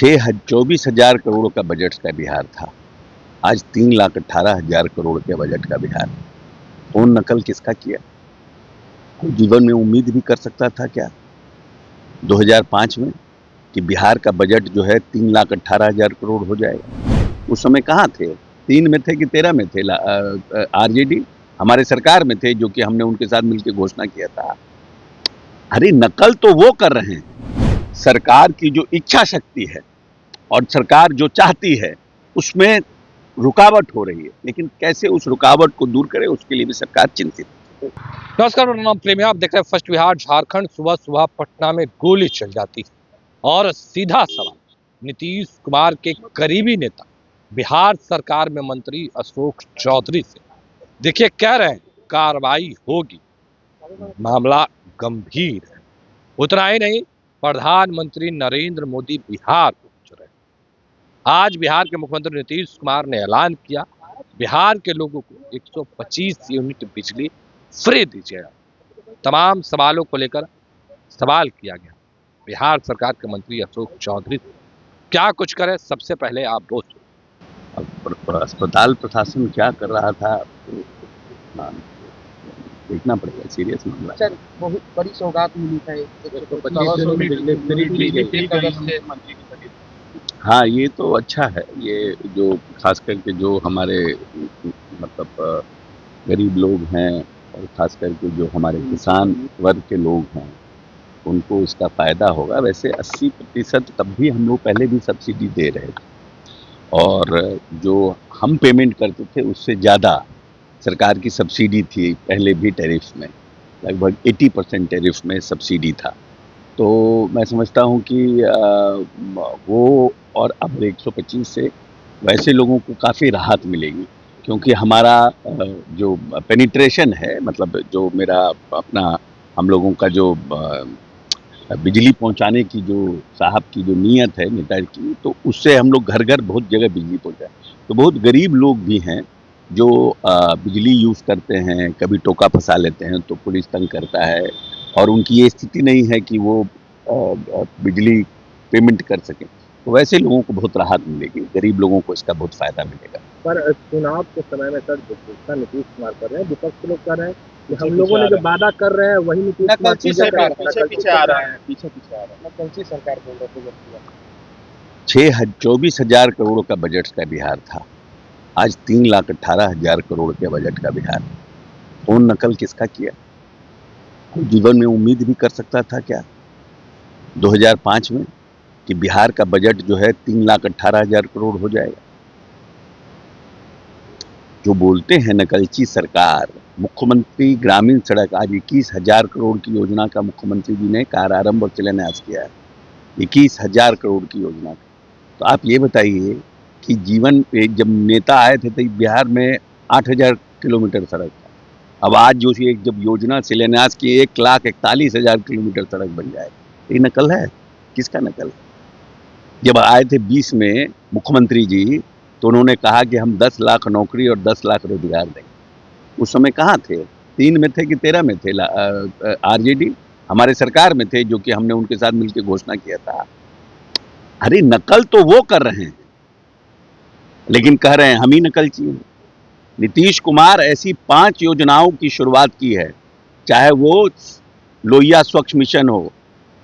24,000 करोड़ का बजट का बिहार था। आज 3,18,000 करोड़ के बजट का बिहार। कौन नकल किसका किया? कोई जीवन में उम्मीद भी कर सकता था क्या 2005 में कि बिहार का बजट जो है 3,18,000 करोड़ हो जाएगा? उस समय कहाँ थे? 3 में थे कि 13 में थे? आरजेडी हमारे सरकार में थे, जो कि हमने उनके साथ मिलकर घोषणा किया था। अरे नकल तो वो कर रहे हैं। सरकार की जो इच्छा शक्ति है और सरकार जो चाहती है उसमें रुकावट हो रही है, लेकिन कैसे उस रुकावट को दूर करे उसके लिए भी सरकार चिंतित है। नमस्कार, मेरा नाम प्रेमी, आप देख रहे हैं फर्स्ट बिहार झारखंड। सुबह सुबह पटना में गोली चल जाती है और सीधा सवाल नीतीश कुमार के करीबी नेता बिहार सरकार में मंत्री अशोक चौधरी से। देखिए, कह रहे हैं कार्रवाई होगी, मामला गंभीर है। उतना ही नहीं, प्रधानमंत्री नरेंद्र मोदी बिहार पहुंच रहे हैं। आज बिहार के मुख्यमंत्री नीतीश कुमार ने ऐलान किया, बिहार के लोगों को 125 यूनिट बिजली फ्री दीजिएगा। तमाम सवालों को लेकर सवाल किया गया बिहार सरकार के मंत्री अशोक चौधरी से। क्या कुछ करे, सबसे पहले आप दोस्त। अस्पताल प्रशासन क्या कर रहा था देखना पड़ेगा, सीरियस मामला। सर, बहुत बड़ी सौगात मिली है। हाँ, ये तो अच्छा है। ये जो खास करके जो हमारे मतलब गरीब लोग हैं और खास करके जो हमारे किसान वर्ग के लोग हैं उनको इसका फ़ायदा होगा। वैसे 80% तब भी हम लोग पहले भी सब्सिडी दे रहे थे और जो हम पेमेंट करते थे उससे ज़्यादा सरकार की सब्सिडी थी पहले भी। टैरिफ में लगभग 80% टैरिफ में सब्सिडी था। तो मैं समझता हूँ कि वो और अब 125 से वैसे लोगों को काफ़ी राहत मिलेगी, क्योंकि हमारा जो पेनिट्रेशन है, मतलब जो मेरा अपना हम लोगों का जो बिजली पहुंचाने की जो साहब की जो नीयत है नेताजी की, तो उससे हम लोग घर घर बहुत जगह बिजली पहुंचाए। तो बहुत गरीब लोग भी हैं जो बिजली यूज़ करते हैं, कभी टोका फंसा लेते हैं तो पुलिस तंग करता है और उनकी ये स्थिति नहीं है कि वो बिजली पेमेंट कर सकें। तो वैसे लोगों को बहुत राहत मिलेगी, गरीब लोगों को इसका बहुत फ़ायदा मिलेगा। पर चुनाव के समय में सर जो नीतीश कुमार कर रहे हैं, विपक्ष लोग कर रहे हैं कि हम लोगों ने जो वादा कर रहे हैं वही नीतीश कुमार सरकार पीछे आ रहा है, पीछे आ रहा है। कौन सी सरकार बोल रहे थे? 24,000 करोड़ का बजट का बिहार था। आज 3,18,000 करोड़ के बजट का बिहार। कौन नकल किसका किया? कोई जीवन में उम्मीद भी कर सकता था क्या 2005 में कि बिहार का बजट जो है 3,18,000 करोड़ हो जाएगा? जो बोलते हैं नकलची सरकार। मुख्यमंत्री ग्रामीण सड़क, आज 21,000 करोड़ की योजना का मुख्यमंत्री जी ने कार्यारंभ और शिलान्यास किया है। 21,000 करोड़ की योजना। तो आप ये बताइए कि जब नेता आए थे तो बिहार में 8,000 किलोमीटर सड़क था। अब आज जो जब योजना शिलान्यास की 1,41,000 किलोमीटर सड़क बन जाए, ये नकल है? किसका नकल है? जब आए थे 20 में मुख्यमंत्री जी, तो उन्होंने कहा कि हम 10 लाख नौकरी और 10 लाख रोजगार देंगे। उस समय कहाँ थे? 3 में थे कि 13 में थे? आरजेडी हमारे सरकार में थे, जो कि हमने उनके साथ मिलकर घोषणा किया था। अरे नकल तो वो कर रहे हैं, लेकिन कह रहे हैं हम ही नकलची हैं। नीतीश कुमार ऐसी 5 योजनाओं की शुरुआत की है, चाहे वो लोहिया स्वच्छ मिशन हो,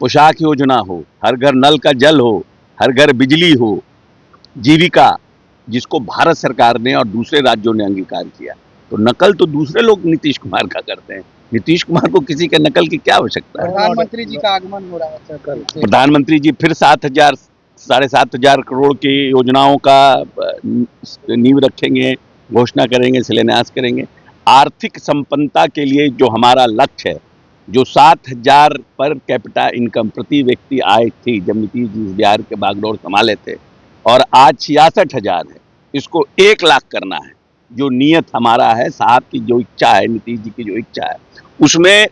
पोशाक योजना हो, हर घर नल का जल हो, हर घर बिजली हो, जीविका, जिसको भारत सरकार ने और दूसरे राज्यों ने अंगीकार किया। तो नकल तो दूसरे लोग नीतीश कुमार का करते हैं। नीतीश कुमार को किसी के नकल की क्या आवश्यकता है? प्रधानमंत्री जी का आगमन हो रहा है सर। प्रधानमंत्री जी फिर 7,000-7,500 करोड़ की योजनाओं का नींव रखेंगे, घोषणा करेंगे, शिलान्यास करेंगे। आर्थिक संपन्नता के लिए जो हमारा लक्ष्य है, जो 7,000 पर कैपिटा इनकम प्रति व्यक्ति आय थी जब नीतीश जी बिहार के बागडोर संभाले थे, और आज 66,000 है, इसको 1 लाख करना है। जो नियत हमारा है, साहब की जो इच्छा है, नीतीश जी की जो इच्छा है, उसमें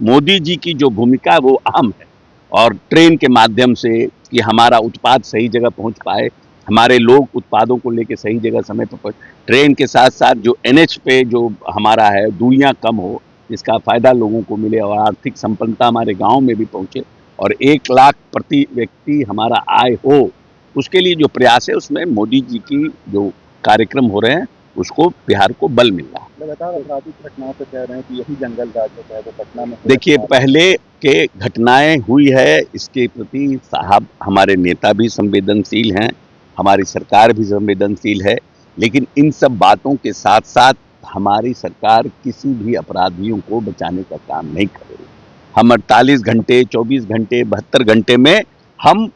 मोदी जी की जो भूमिका है वो अहम है। और ट्रेन के माध्यम से कि हमारा उत्पाद सही जगह पहुंच पाए, हमारे लोग उत्पादों को लेके सही जगह समय पर पहुंच। ट्रेन के साथ साथ जो NH पे जो हमारा है दूरियां कम हो, इसका फ़ायदा लोगों को मिले और आर्थिक संपन्नता हमारे गाँव में भी पहुँचे और 1 लाख प्रति व्यक्ति हमारा आय हो, उसके लिए जो प्रयास है उसमें मोदी जी की जो कार्यक्रम हो रहे हैं उसको बिहार को बल मिल रहा है। लगातार आपराधिक घटनाओं से कह रहे हैं कि यही जंगल राज होता है वो पटना में। देखिए, पहले के घटनाएं हुई है, इसके प्रति साहब हमारे नेता भी संवेदनशील हैं, हमारी सरकार भी संवेदनशील है, लेकिन इन सब बातों के साथ साथ हमारी सरकार किसी भी अपराधियों को बचाने का काम नहीं कर रही। हम 48 घंटे, 24 घंटे, 72 घंटे में हम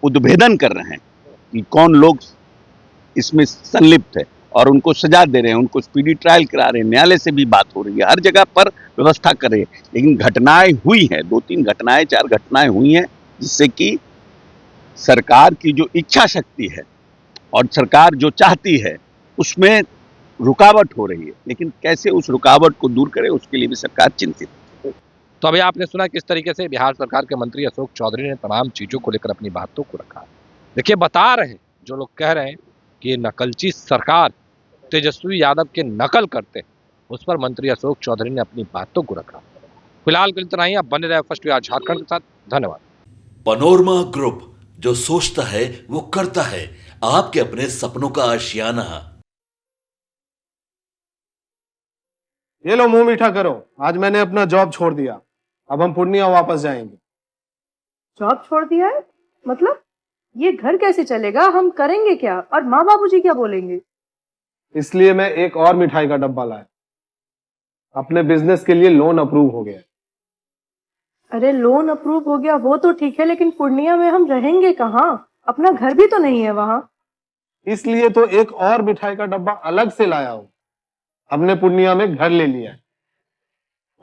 उद्भेदन कर रहे हैं कि कौन लोग इसमें संलिप्त है और उनको सजा दे रहे हैं, उनको स्पीडी ट्रायल करा रहे हैं, न्यायालय से भी बात हो रही है, हर जगह पर व्यवस्था कर रहे हैं। लेकिन घटनाएं हुई हैं, 2-3 घटनाएं, 4 घटनाएं हुई हैं, जिससे कि सरकार की जो इच्छा शक्ति है और सरकार जो चाहती है उसमें रुकावट हो रही है, लेकिन कैसे उस रुकावट को दूर करे उसके लिए भी सरकार चिंतित है। तो अभी आपने सुना किस तरीके से बिहार सरकार के मंत्री अशोक चौधरी ने तमाम चीजों को लेकर अपनी बातों को रखा। देखिए, बता रहे हैं जो लोग कह रहे हैं कि ये नकलची सरकार तेजस्वी यादव के नकल करते हैं, उस पर मंत्री अशोक चौधरी ने अपनी बातों को रखा। फिलहाल के लिए इतना ही। आप बने रहे फर्स्ट बिहार झारखंड के साथ। धन्यवाद। पनोरमा ग्रुप, जो सोचता है वो करता है। आपके अपने सपनों का आशियाना। ये लो, मुंह मीठा करो। आज मैंने अपना जॉब छोड़ दिया, अब हम पूर्णिया वापस जाएंगे। जॉब छोड़ दिया है? मतलब ये घर कैसे चलेगा? हम करेंगे क्या? और माँ बाबूजी क्या बोलेंगे? इसलिए मैं एक और मिठाई का डब्बा लाया। अपने बिजनेस के लिए लोन अप्रूव हो गया। अरे लोन अप्रूव हो गया वो तो ठीक है, लेकिन पूर्णिया में हम रहेंगे कहाँ? अपना घर भी तो नहीं है वहां। इसलिए तो एक और मिठाई का डब्बा अलग से लाया हूं। हमने पूर्णिया में घर ले लिया है,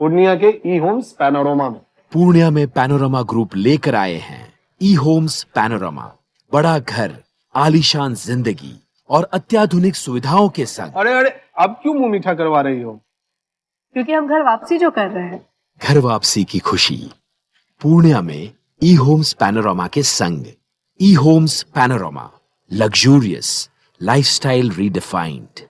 पूर्णिया के ई होम्स पैनोरमा में। पूर्णिया में पैनोरमा ग्रुप लेकर आए हैं ई होम्स पैनोरमा। बड़ा घर, आलीशान जिंदगी और अत्याधुनिक सुविधाओं के संग। अरे अब क्यों मुंह मीठा करवा रही हो? क्योंकि हम घर वापसी जो कर रहे हैं। घर वापसी की खुशी पूर्णिया में ई होम्स पैनोरमा के संग। ई homes panorama, luxurious lifestyle redefined.